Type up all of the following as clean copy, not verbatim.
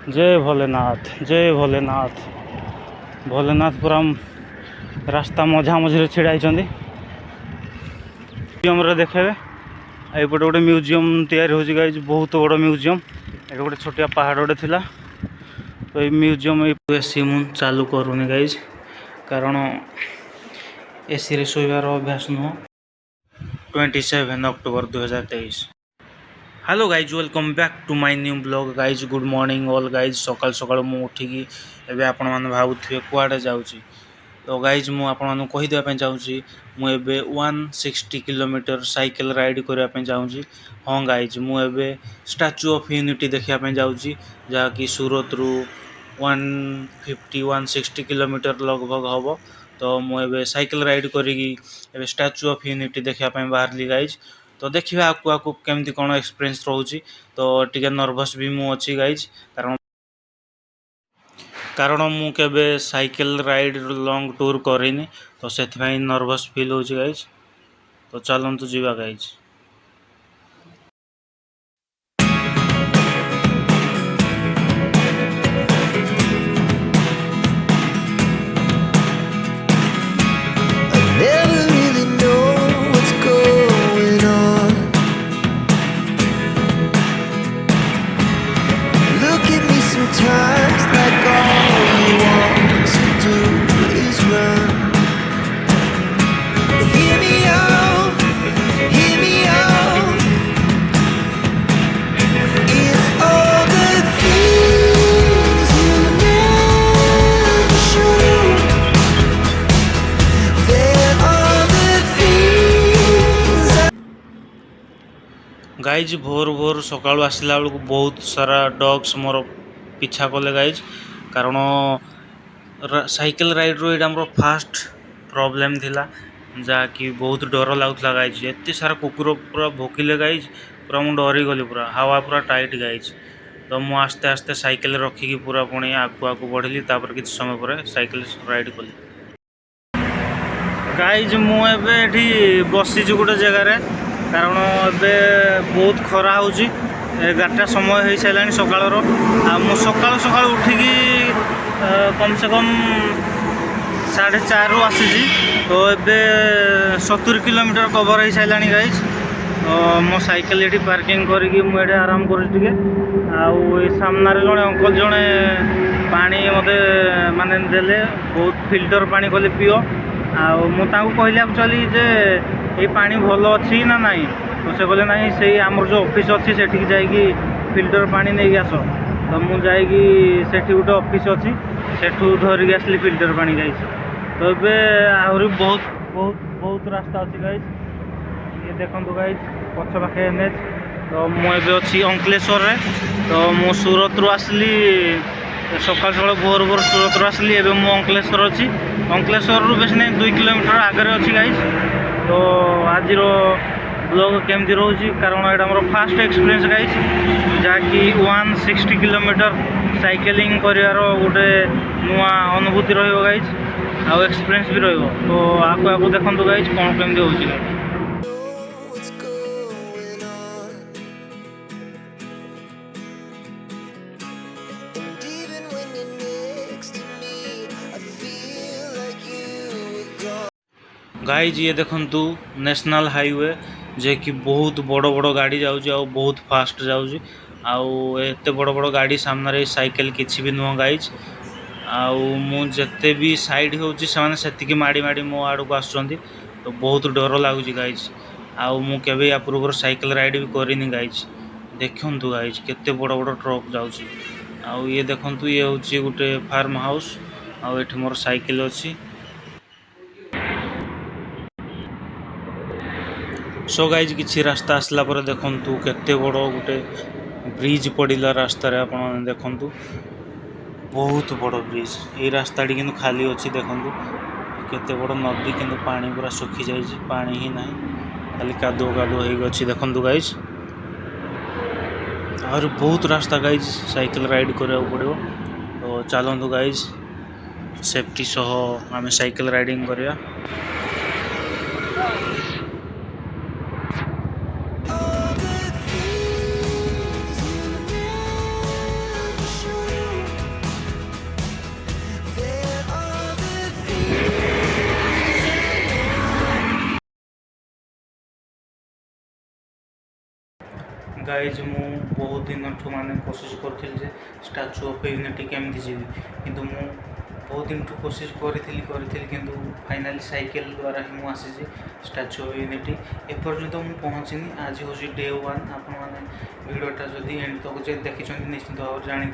जय भोलेनाथ जय भोलेनाथ। भोलेनाथ पूरा रास्ता मझा मझे छिड़ा म्यूजियम देखेबे। एपटे गोटे म्यूजियम तैयारी हो गाइज, बहुत बड़ म्यूजियम। एक गोटे छोटिया पहाड़ गोटे थिला, तो ये म्यूजियम एसी मु चालू करूनी गाइज, कारण एसी रे शोबार अभ्यास नुह। 27 October 2023। Hello guys, welcome back to my new blog guys. Good morning all guys. सकाल सकाल मु उठिकी एबे आपण माने भाबुथिबे कुआडे जाउची, तो गाइज मु आपण माने कहि देबा पे चाहूची मु एबे 160 किलोमीटर साइकिल राइड करबा पे चाहूची। हां गाइज, मु एबे स्टैच्यू ऑफ यूनिटी देखिया पे जाउची, जहा कि सूरत रु 150-160 किलोमीटर लगभग हबो। तो मु एबे साइकिल राइड करिकी एबे स्टैच्यू ऑफ यूनिटी देखिया पे बाहरली गाइज। तो देखिए आकु आकु केमती कौन एक्सपीरियंस रोची। तो टिके नर्वस भी मु अच्छी गाइज, कारण मु केबे साइकिल राइड लॉन्ग टूर करिनी, तो सेथि नर्वस फील होची गाइज। तो चलंतु जीवा guys. Never really know what's going on. Look at me sometimes like all you want to do is run. Hear me out, hear me out. It's all the things you never show. There are the things guys भोर भोर सकाळु आसला बेलू बहुत सारा dogs मोर पीछा कले guys, कारण cycle ride रो एटा मोर fast problem थिला, जहा कि बहुत डर लागुला गाइज। एते सारा कुकुर पूरा भोकिले गाइज, पूरा मु डरी गली, पूरा हवा पूरा टाइट गाइज। तो मु आस्ते आस्ते साइकिल रखिकी पूरा पुणी आगु आगु बढ़िली, तापर किछि समय पर साइकिल राइड कली गाइज। मु एबे एठी बसिछु गोटे जगह रे, कारण एबे बहुत खरा होची। 11टा समय हो सारानी सकाळ आ मु सकाळ सकाळ उठिकी कम से कम 4:30 रु आसीची। तो एबे 70 किलोमीटर कवर हो सारानी गाइज। तो मो साइकिल ये पार्किंग करके मुझे आराम कर सामने जड़े अंकल जड़े पानी मत माने देले, बहुत फिल्टर पानी कहले पिओ। आउ कहली एक्चुअली जे ये पानी भल अच्छी ना नहीं, तो से कहले नहीं से आमर जो ऑफिस अच्छी से जाइकी फिल्टर पानी नहीं आस। तो मुझे सेठी गोटे ऑफिस अच्छी सेठू धरिकी आसली फिल्टर पानी गाइज। तो ये आहरी बहुत बहुत बहुत रास्ता अच्छी गाइज। ये देखो गाइज पछ पाखे एनएच। तो मुझे अच्छी अंकलेश्वर रे। तो मु सूरत रु आसली सकाल सकाल भोर भोर सूरत रु आसली, एवं मु अंकलेश्वर अच्छी। अंकलेश्वर रु बेस नहीं 2 किलोमीटर आगे अच्छी गाइज। तो आज ब्लॉग केमती रोची, कारण यहाँ मोर फास्ट एक्सपीरियंस गाइज, जहाँकि 160 किलोमीटर साइकेलिंग कर गोटे नुआ अनुभूति रही गाइज, आउ एक्सपीरियंस भी रही। तो आकु आकु देखो गाइज कौन केमती होची guys. what's going on. And even when you're next to me, I feel like you were gone. Guys ये देखंतु नेशनल हाईवे, जे कि बहुत बड़ बड़ गाड़ी जाउची, आ बहुत फास्ट जाउची। आउ एते बड़ बड़ गाड़ी सामने साइकिल किछि भी नुह गाइज। आउ मु जते भी साइड होची से माने सेतिकी माडी माडी मो आड़ को आछंती। तो बहुत डर लागुची गाइज। आउ मु केबे या पूर्व साइकिल राइड भी करिनी गाइज। देखंतु गाइज केते बड़ बड़ ट्रक जाउची। आउ ये देखंतु ये होची गुटे फार्म हाउस, आउ एठी मोर साइकिल अछि। सो गाइज किछि रास्ता आसला पर देखंतु केते बड़ गुटे ब्रिज पड़िला रास्ता रे। आपण देखंतु बहुत बड़ ब्रिज। ये रास्ता टी किंतु खाली अछि, देखंतु केते बड़ नदी, किंतु पानी पूरा सुखी जाइछि, पानी ही नाही, खाली कादो कादो हो गछि। देखंतु गाइज और बहुत रास्ता गाइज साइकिल राइड करा पड़ो। तो चलतु गाइज सेफ्टी सह आम साइकिल राइडिंग करिया। All the things you never show. Guys मु बहुत दिन ठू माने कोशिश करथिल जे स्टैच्यू ऑफ यूनिटी केमती जीवी किंतु मु बहुत दिन ठू कोशिश करी किंतु फाइनाली साइकेल द्वारा ही मु आसी स्टैच्यू ऑफ यूनिटी एपर्यंत मु पहुँचनी आज हूँ डे 1 आपण मैंने वीडियोटा जदि एंड तक देखी निश्चित भाव जानी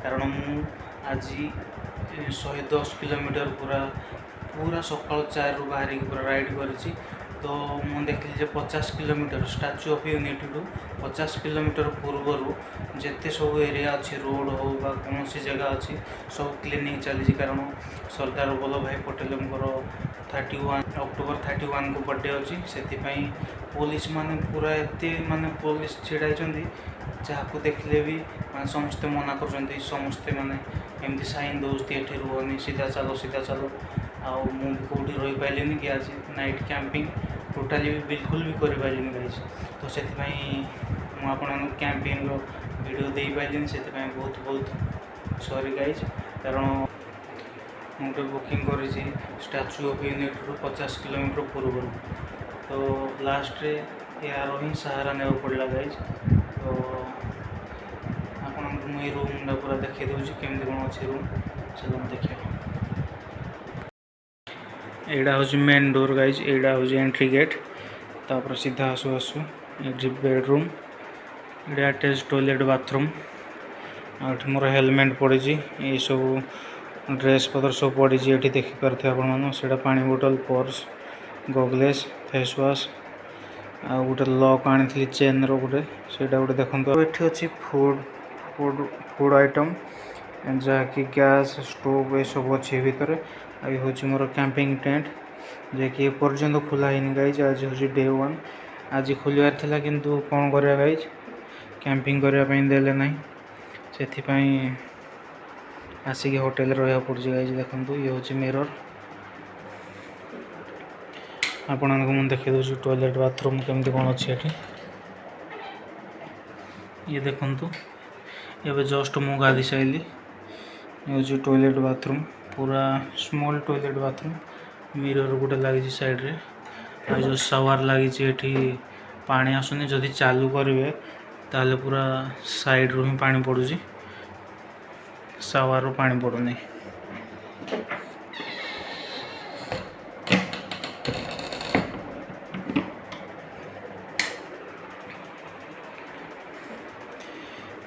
कारण मु आज 110 किलोमीटर पूरा सकाल 4 रु बाहर पूरा राइड करी तो मुझे देखिली 50 kilometre Statue of Unity to 50 kilometre पूर्वर जिते सब एरिया अच्छी रोड हो कौन सी जगह अच्छी सब क्लीनिंग चली कारण सरदार वल्लभ भाई पटेल 31 अक्टोबर 31 को बर्थडे अच्छी से पुलिस माने पूरा एत माने पुलिस छिड़ा जहाँ देखले भी माने समस्ते मना कर समस्ते माने एमती साइन दौर ये रुहनी सीधा चलो आउ मुझे कौटी रही पारे कि आज नाइट कैंपिंग टोटाली भी बिल्कुल भी कर पारे गाइज तो से मुझे कैंपिंग वीडियो दे पारे से बहुत बहुत सॉरी गाइज कारण मुझे बुकिंग कर स्टैच्यू ऑफ यूनिटी रू 50 किलोमीटर पूर्व तो लास्ट यार ही सहारा ने पड़ा गाइज तो आपको मुझे रूम पूरा देखी दूसरी केमती कौन अच्छी रूम चलो देखिए एटा हूँ मेन डोर गाइज एटा हूँ एंट्री गेट तापर सीधा आसु आसु ये बेडरूम ये अटैच टॉयलेट बाथरूम आठ मोर हेलमेट पड़ी ये सब ड्रेस पतर सब पड़ी ये देखिपे आप पानी बोतल पर्स गॉगल्स फेस वाश आ गोटे लॉक आनी चेन रो गोटे से गोटे देखो ये अच्छी फूड फूड फूड आइटम जहाँकि गैस स्टोव ये सब अच्छी भितर ये हूँ मोर कैंपिंग टेंट जे पर्यंत खोला ही गाइज आज हूँ डे 1 आज खोलियार थिला किंतु कौन करा गाइज कैंपिंग करने देले ना से आसिक होटेल रहा पड़ी गाइज देखो ये हूँ मिरर आपण मुझे देखी दूसरी टॉयलेट बाथरूम केमती कौन अच्छी ये देखु ये जस्ट मु गाधी साइली ये हूँ टॉयलेट बाथरूम पूरा स्मॉल टॉयलेट बाथरूम मिरर गोटे लगी साइड रे आ जो शावर लगी ये पानी आसुनी जदि चालू करेंगे ताले पूरा साइड रू ही पानी पड़ुची शावर रू पानी पड़ुनी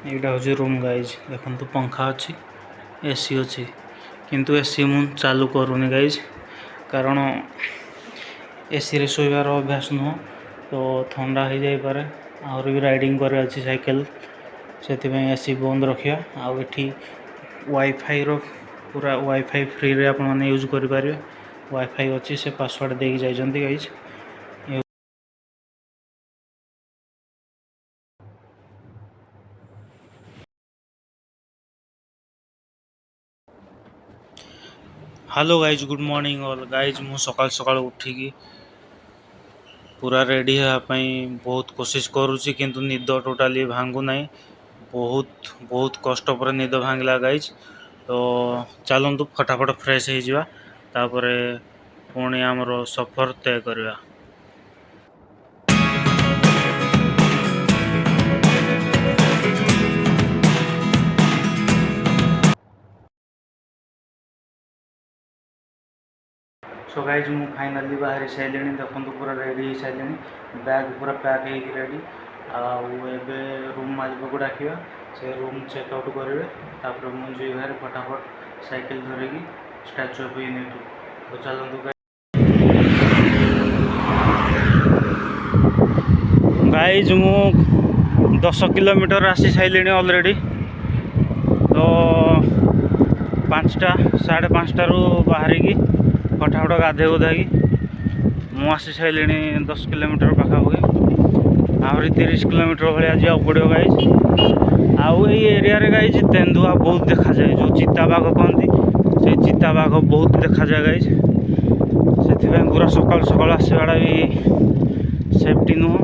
यहाँ हूँ रूम गाइज देखो पंखा अच्छी एसी अच्छी किंतु एसी मु चालू करूनी गाइज कारण एसी रे शोबार अभ्यास नुह तो ठंडा हो जापे आहरी भी राइडिंग कर साइकेल से एसी बंद रखा आठी वाईफाई रो पूरा वाईफाई फ्री रे आप यूज करें वाईफाई अच्छी से पासवर्ड देके जाइए guys hello guys good morning all guys मु सकाल सकाल उठिकी पूरा रेडी होगापाई बहुत कोशिश करुँची किंतु निद टोटाली भांगू ना बहुत बहुत कष्ट पर निद भांगला गाइज तो चलतु फटाफट फ्रेश हो तापर पुणी आमर सफर तय करवा सो गाइज मु फाइनाली बाहर सारे देखो पूरा रेडी हो सारे बैग पूरा पैक हो रेडी आबे रूम मालिक को डाकिया से रूम चेकआउट करेंगे तापर मुझे बाहर फटाफट साइकिल धरिकी स्टैच्यू ऑफ यूनिटी तो चलतु गाइज मु 10 किलोमीटर आसी सारे ऑलरेडी तो 5टा 5:30 रू बाहर की फटाफट गाधे गुधाकी मुझे सारे 10 किलोमीटर पाखापाखि आहरी 30 किलोमीटर भाया जा पड़ो गाइज आउ एरिया रे गाइज तेंदुआ बहुत देखा जाए जो चिताबाघ कहती से चिताबाघ बहुत देखा जाए गाइज से पूरा सकाल सकाल आसवाटा भी सेफ्टी नुह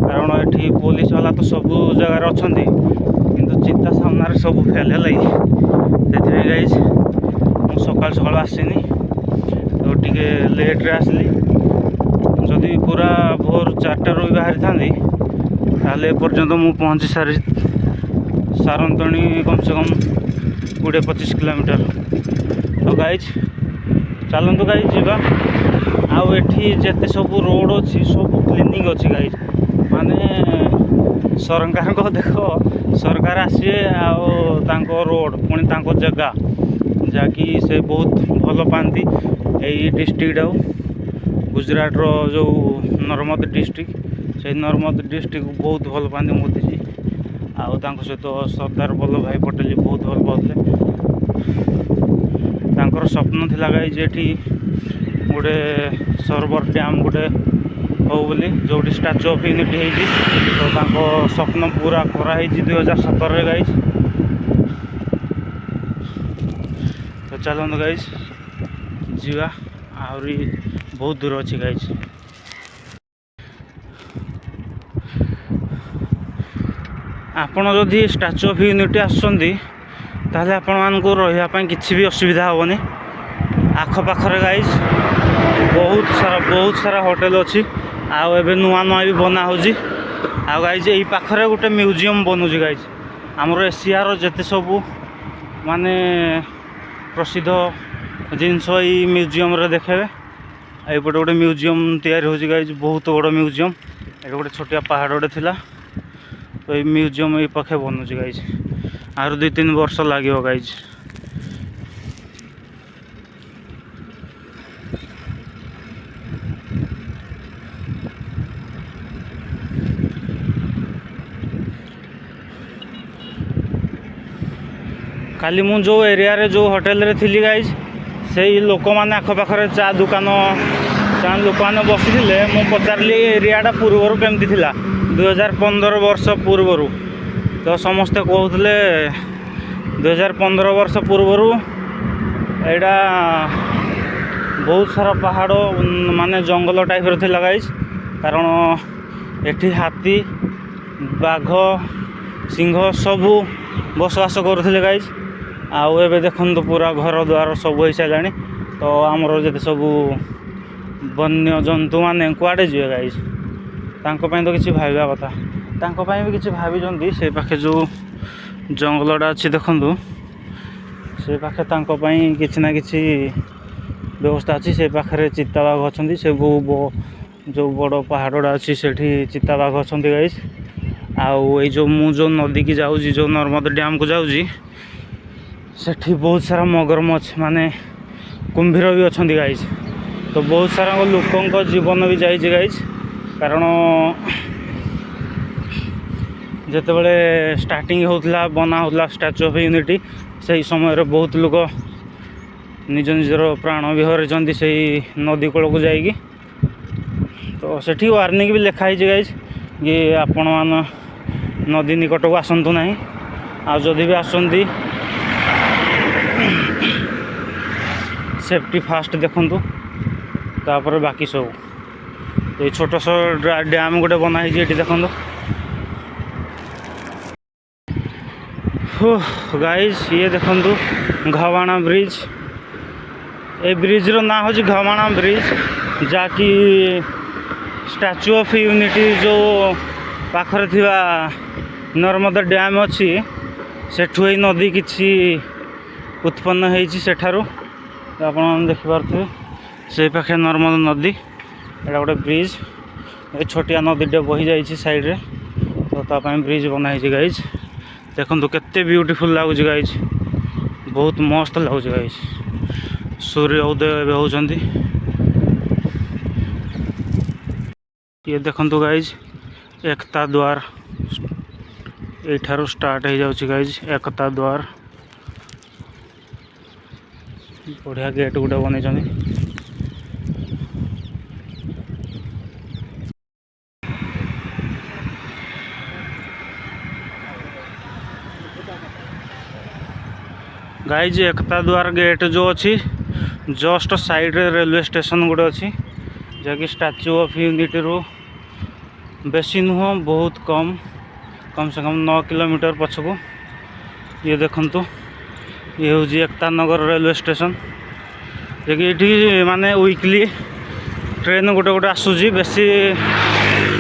कारण ये पुलिस वाला तो सब जगार अच्छा किंतु चिता सामने सब फेल है से गाइज मु सकाल सकाल आसनी तो टिके लेट रे आसली जदि पूरा भोर 4टारू बाहरी था ताहले एपर्यंत मु पहुँची सारंतणी कम से कम 20-25 किलोमीटर। तो गाइज चलतु गाइज जावा आउ एठी जेते सब रोड अच्छी सब क्लीनिंग अच्छी गाइज माने सरकार को देख सरकार आसीए आको रोड पुणी तांको जगह जहाँकि से बहुत भल पाती यही डिस्ट्रिक्ट गुजरात रो जो नर्मद डिस्ट्रिक्ट से नर्मद डिस्ट्रिक्ट बहुत भल पाती मोदी जी आउ सहित सरदार वल्लभ भाई पटेल बहुत भल पाते तांकर स्वप्न थिला गाई जेठी गोटे सर्वर डैम गोटे हो बोली जोटी स्टैच्यू ऑफ यूनिटी होती तो तांको स्वप्न पूरा कराई 2017 रे गाइज। तो चलते गाइज जीवा आहरी बहुत दूर अच्छी गाइज। आपण जदि स्टैच्यू ऑफ यूनिटी आसुंदी ताहले आपण मानको रहिया पई किछि भी असुविधा होबनी। आखपाखरे गाइज बहुत सारा होटल अच्छी आउ एबे नुआ नुआ भी बना होजी आउ गाइज यही पाखरे गोटे म्यूजियम बनूजी गाइज आमर एशिया रो जेते सब माने प्रसिद्ध जिनस ये म्यूजियम रे देखेबे एपटे गोटे म्यूजियम तैयारी होजी गाइज बहुत बड़ म्यूजियम ये गोटे छोटिया पहाड़ोटे थिला तो ये म्यूजियम ये पाखे बनूची गाइज आर 2-3 वर्ष लगे गाइज। काली मु जो एरिया रे जो होटल रे थिली गाइज से लोक मैंने आखपाखे चा दुकान लोक मैंने बसी मु पचारि एरियाटा पूर्वर केमती थिला 2015 वर्ष पूर्वर तो समस्ते कहते 2015 वर्ष पूर्वर एटा बहुत सारा पहाड़ माने जंगल टाइप थिला गाइज कारण एठी हाथी बाघ सिंह सबू बसवास करुले गाइज आउ एबे देखन तो पूरा घर द्वार सब हो सारे तो आमर जते सब वन्य जंतु माने कुआडे जीवे गाइज तांको पई तो किसी भाविया कथा तांको पई भी किसी भावी से पाखे जो जंगलटा अच्छी देखु से पाखे तांको पई किछि ना किछि व्यवस्था अच्छी से पाखे चिताबाघ अच्छा से जो बड़ पहाड़टा अच्छी सेठी चिताबाघ अच्छा गाइज आउ ये जो मु जो नदी की जाऊँगी जो नर्मद डैम को जाऊँगी सेठी बहुत सारा मगरमच्छ माने कुंभीर भी अच्छा गाइज तो बहुत सारा लोकों जीवन भी जाइए गाइज कारण जिते बड़े स्टार्टिंग होता बना होता स्टैच्यू ऑफ यूनिटी से समय बहुत लोग निज निजर प्राण भी हरइछन्ति से नदी कूल को जाइए तो सेठी वार्निंग भी लिखाई गाइज कि आपण मान नदी निकट को आसतु ना आदि भी आसती सेफ्टी फास्ट देखु तापर बाकी सब ये छोट सा डैम गोटे बना ये देखो गाइज ये देखु घवाणा ब्रिज ए ब्रिज रो ना हो घवाणा ब्रिज जहाँकि स्टैच्यू ऑफ यूनिटी जो पाखरे थिबा नर्मदा डैम अच्छी सेठू ही नदी किछि उत्पन्न होती सेठारू आप देखिपे से पाखे नर्मदा नदी एटा गोटे ब्रिज ये छोटिया नदीटे बही जाइए साइड रे तो तापाई ब्रिज बनाई गाइज देखो केते ब्यूटीफुल लगुच गाइज बहुत मस्त लगुच गाइज सूर्य उदय होती ये देखो गाइज एकता द्वार एठारू स्टार्ट हो जाउछि गाइज एकता द्वार बढ़िया गेट गोटे बन गाइज एकता द्वार गेट जो अच्छी जस्ट साइड रे रेलवे स्टेशन गोटे अच्छी जहाँकि स्टैच्यू ऑफ यूनिटी रू बेसी नुह बहुत कम से कम 9 किलोमीटर पछकू ये देखंतु ये हूँ एकता नगर रेलवे स्टेशन जैकि ये माने वीकली ट्रेन गोटे गोटे आसूसी बेसी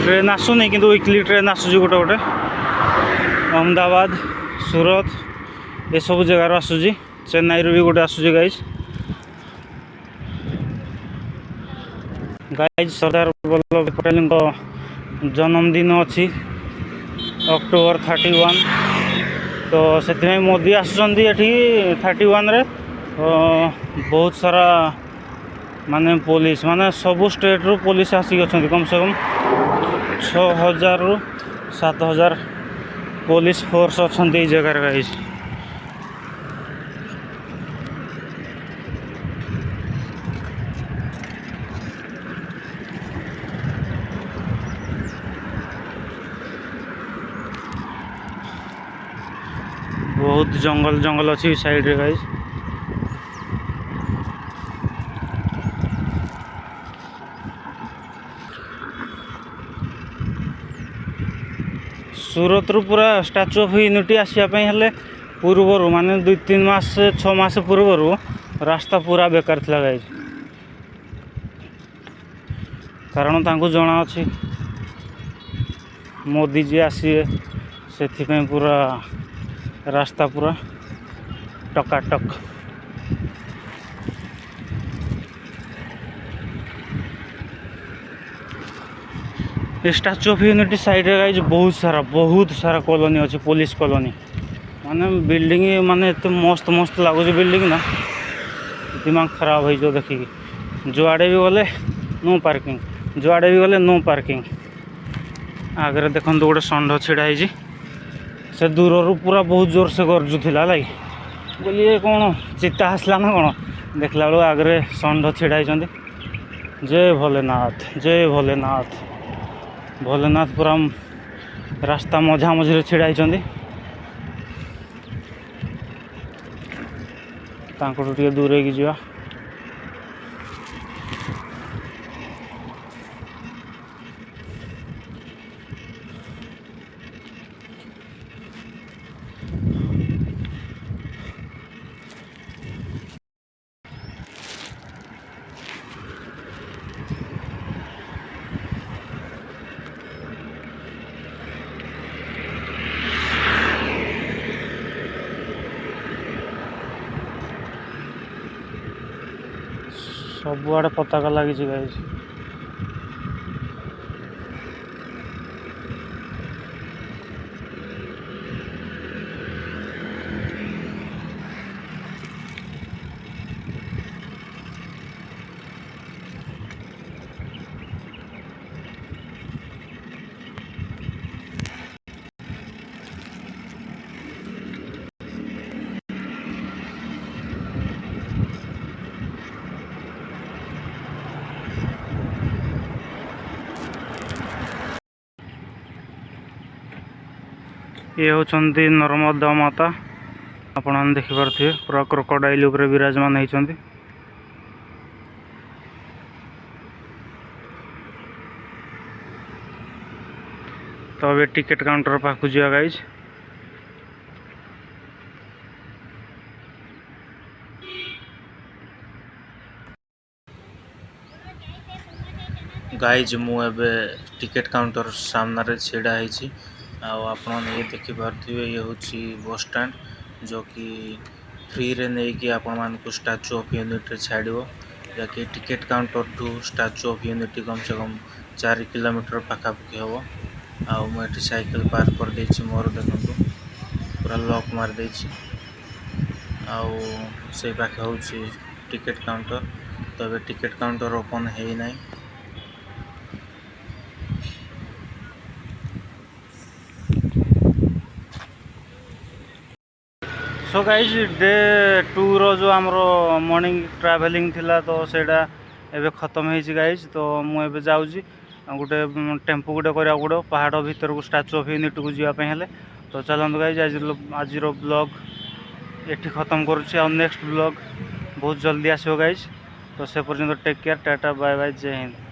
ट्रेन आसुनी कि वीकली ट्रेन आसूँ गोटे गोटे अहमदाबाद सूरत ये सब जगार आसूँ चेन्नई भी गोटे आसूँ गाइज सरदार वल्लभ पटेल जन्मदिन अच्छी अक्टोबर 31 तो से मोदी आसुँच 31 रे बहुत सारा माने पुलिस माने सबू स्टेट रु पुलिस आसिक अच्छा कम से कम 6000 रु 7000 पुलिस फोर्स अच्छा जगार गाइज बहुत जंगल जंगल अच्छी साइड रे गाइज सूरत रु पूरा स्टैच्यू ऑफ यूनिटी आसापी हेले पूर्वर माने 2-3 मास 6 मास पूर्वर रास्ता पूरा बेकार थिला गाइज कारण तांको जना अच्छी मोदी जी आसीए से पूरा रास्ता पूरा टकाटक स्टैच्यू ऑफ यूनिटी साइड रे गाइज बहुत सारा कॉलोनी अच्छी पुलिस कॉलोनी माने बिल्डिंग माने एत मस्त मस्त लगुच बिल्डिंग ना दिमाग खराब हो जो देखिकी जुआड़े भी गले नो पार्किंग जुआड़े भी गले नो पार्किंग आगे देखो गोटे षंढ छिड़ा से दूर रू पूरा बहुत जोर से गरजुला लगे बोली कौन चिता आसला ना कौन देखला बेलू आगे षंढ छिड़ा जय भोलेनाथ जय भोलेनाथ भोलेनाथ पूरा रास्ता मझा मझे छिड़ा टे दूर की जा सबुआड़े पताका लगी गाइज ये होचंदी नर्मदा माता आपण देखिपे पूरा क्रोकोडाइल उपरे विराजमान होती तो अबे टिकेट काउंटर पाखु जा गाइज गाइज मुझे टिकेट काउंटर सामने छिड़ा है आपण ये देखिपे ये हूँ बस स्टैंड जो कि फ्री रे नहीं कि आपण मान को स्टैच्यू ऑफ यूनिटी छाड़ो जि ticket counter to Statue of Unity कम से कम 4 किलोमीटर पाखापाखि हम आ मुझे साइकिल पार्क कर देछि मोर देखो पूरा लॉक मार देछि आउ से पाखे हूँ टिकेट काउंटर तो ये टिकेट काउंटर ओपन है ना सो गाइज डे 2 रो जो आमर मॉर्निंग ट्रैवलिंग थिला तो सेटा एबे खत्म हो गाइज तो मुझे जाऊँगी गोटे टेम्पू गोटे करा पड़ो पहाड़ भीतर को स्टैच्यू ऑफ यूनिटी को जावाई हेले तो चलते गाइज आज ब्लॉग ये खत्म करुच्ची नेक्स्ट ब्लॉग बहुत जल्दी आसो गाइज तो से पर्यंत take care tata bye bye जय हिंद।